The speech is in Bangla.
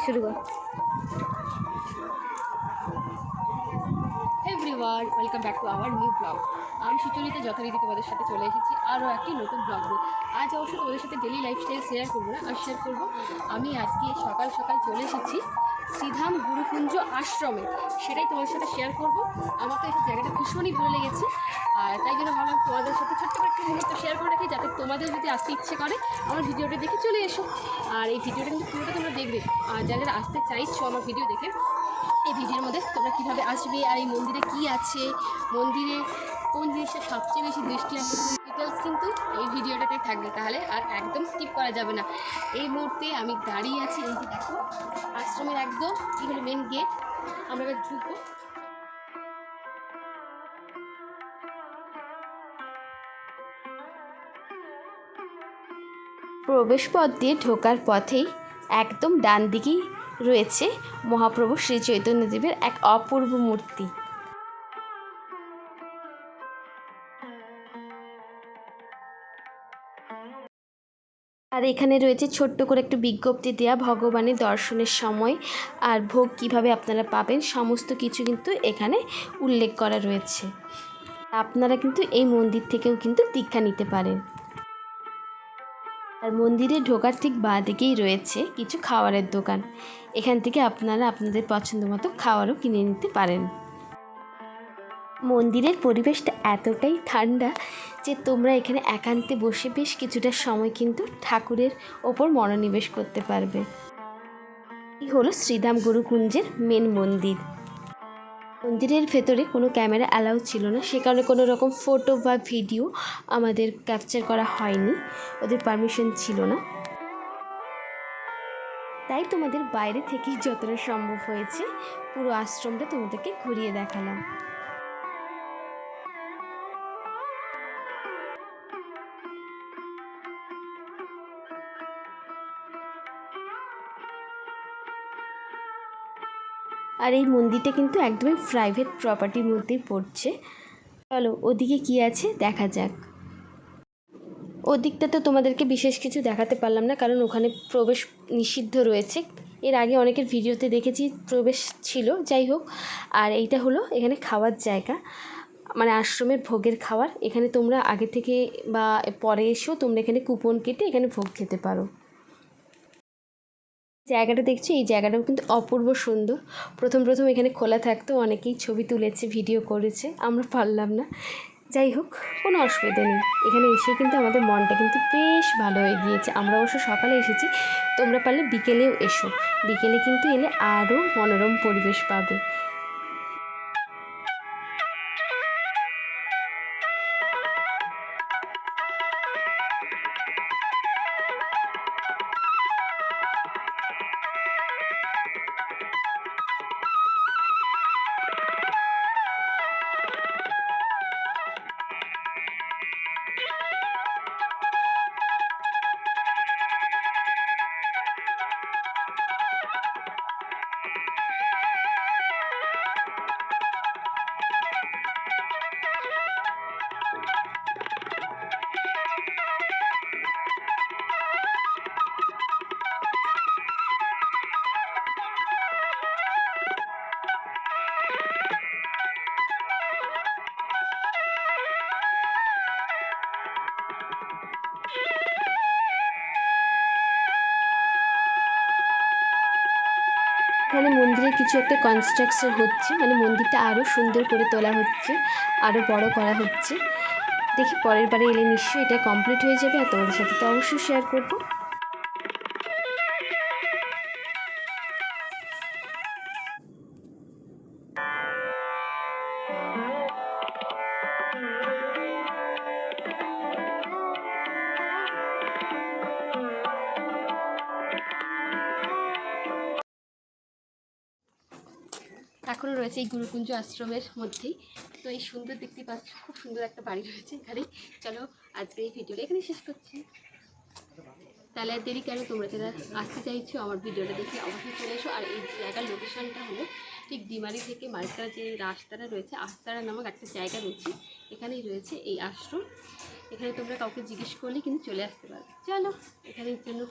শুরু কর। Everyone, welcome back to our new blog. আমি সুচরিতা যথারীতি তোমাদের সাথে চলে এসেছি আরও একটি নতুন ব্লগ নিয়ে। আজ অবশ্য তোমাদের সাথে ডেলি লাইফস্টাইল শেয়ার করবো না, আর শেয়ার করবো আমি আজকে সকাল সকাল চলে এসেছি শ্রীধাম গুরুকুঞ্জ আশ্রমে। সেটাই তোমাদের সাথে শেয়ার করবো। আমার তো এই জায়গাটা ভীষণই ভালো লেগেছে, আর তাই জন্য ভাবলাম তোমাদের সাথে ছোট্ট একটা মুহূর্ত শেয়ার করে রাখি, যাতে তোমাদের যদি আসতে ইচ্ছে করে আমার ভিডিওটা দেখে চলে এসো। আর এই ভিডিওটা কিন্তু পুরোটা তোমরা দেখবে, আর যারা আসতে চাইছো আমার ভিডিও দেখে, এই ভিডিওর মধ্যে তোমরা কীভাবে আসবে, আর এই মন্দিরে কী আছে, মন্দিরে কোন জিনিসটা সবচেয়ে বেশি দৃষ্টি আকর্ষণ, ডিটেলস কিন্তু এই ভিডিওটাতে থাকবে, তাহলে আর একদম স্কিপ করা যাবে না। এই মুহূর্তে আমি দাঁড়িয়ে আছি, এই যে দেখো আশ্রমের একদম এই হলো মেন গেট। আমরা এবার ঢুকবো। প্রবেশপথ দিয়ে ঢোকার পথেই একদম ডান দিকেই রয়েছে মহাপ্রভু শ্রী চৈতন্যদেবের এক অপূর্ব মূর্তি। আর এখানে রয়েছে ছোট্ট করে একটু বিজ্ঞপ্তি দেওয়া ভগবানের দর্শনের সময় আর ভোগ কিভাবে আপনারা পাবেন, সমস্ত কিছু কিন্তু এখানে উল্লেখ করা রয়েছে। আপনারা কিন্তু এই মন্দির থেকেও কিন্তু দীক্ষা নিতে পারেন। আর মন্দিরে ঢোকার ঠিক বাঁ দিকেই রয়েছে কিছু খাবারের দোকান, এখান থেকে আপনারা আপনাদের পছন্দ মতো খাবারও কিনে নিতে পারেন। মন্দিরের পরিবেশটা এতটাই ঠান্ডা যে তোমরা এখানে একান্তে বসে বেশ কিছুটা সময় কিন্তু ঠাকুরের ওপর মনোনিবেশ করতে পারবে। এই হলো শ্রীধাম গুরুকুঞ্জের মেন মন্দির। মন্দিরের ভেতরে কোনো ক্যামেরা অ্যালাউ ছিল না, সে কারণে কোনো রকম ফটো বা ভিডিও আমাদের ক্যাপচার করা হয়নি, ওদের পারমিশন ছিল না। তাই তোমাদের বাইরে থেকেই যতটা সম্ভব হয়েছে পুরো আশ্রমটা তোমাদেরকে ঘুরিয়ে দেখালাম। আর এই মন্দিরটা কিন্তু একদমই প্রাইভেট প্রপার্টির মধ্যেই পড়ছে। চলো ওদিকে কি আছে দেখা যাক। ওদিকটা তো তোমাদেরকে বিশেষ কিছু দেখাতে পারলাম না, কারণ ওখানে প্রবেশ নিষিদ্ধ রয়েছে। এর আগে অনেকের ভিডিওতে দেখেছি প্রবেশ ছিল, যাই হোক। আর এইটা হলো এখানে খাওয়ার জায়গা, মানে আশ্রমের ভোগের খাবার। এখানে তোমরা আগে থেকে বা পরে এসেও তোমরা এখানে কুপন কেটে এখানে ভোগ খেতে পারো। জায়গাটা দেখছো, এই জায়গাটাও কিন্তু অপূর্ব সুন্দর। প্রথম এখানে খোলা থাকতো, অনেকেই ছবি তুলেছে, ভিডিও করেছে, আমরা পারলাম না। যাই হোক, কোনো অসুবিধা নেই। এখানে এসে কিন্তু আমাদের মনটা কিন্তু বেশ ভালো হয়ে গিয়েছে। আমরা অবশ্য সকালে এসেছি, তোমরা পারলে বিকেলেও এসো। বিকেলে কিন্তু এলে আরও মনোরম পরিবেশ পাবে। এখানে মন্দিরে কিছু একটা কনস্ট্রাকশন হচ্ছে, মানে মন্দিরটা আরও সুন্দর করে তোলা হচ্ছে, আরও বড় করা হচ্ছে। দেখি পরের বারে এলে নিশ্চয়ই এটা কমপ্লিট হয়ে যাবে, আর তোমাদের সাথে তো অবশ্যই শেয়ার করবো। এখনও রয়েছে এই গুরুকুঞ্জ আশ্রমের মধ্যেই। তো এই সুন্দর দেখতে পাচ্ছ, খুব সুন্দর একটা বাড়ি রয়েছে এখানে। চলো আজকে এই ভিডিওটা এখানে শেষ করছি। তাহলে আর দেরি কেন, তোমরা যারা আসতে চাইছো আমার ভিডিওটা দেখে অবশ্যই চলে এসো। আর এই জায়গার লোকেশনটা হলো ঠিক ডিমারি থেকে মারিকারা যে রাস্তাটা রয়েছে, আস্তারা নামক একটা জায়গা রয়েছে, এখানেই রয়েছে এই আশ্রম। এখানে তোমরা কাউকে জিজ্ঞেস করলে কিন্তু চলে আসতে পারবে। চলো এখানের জন্য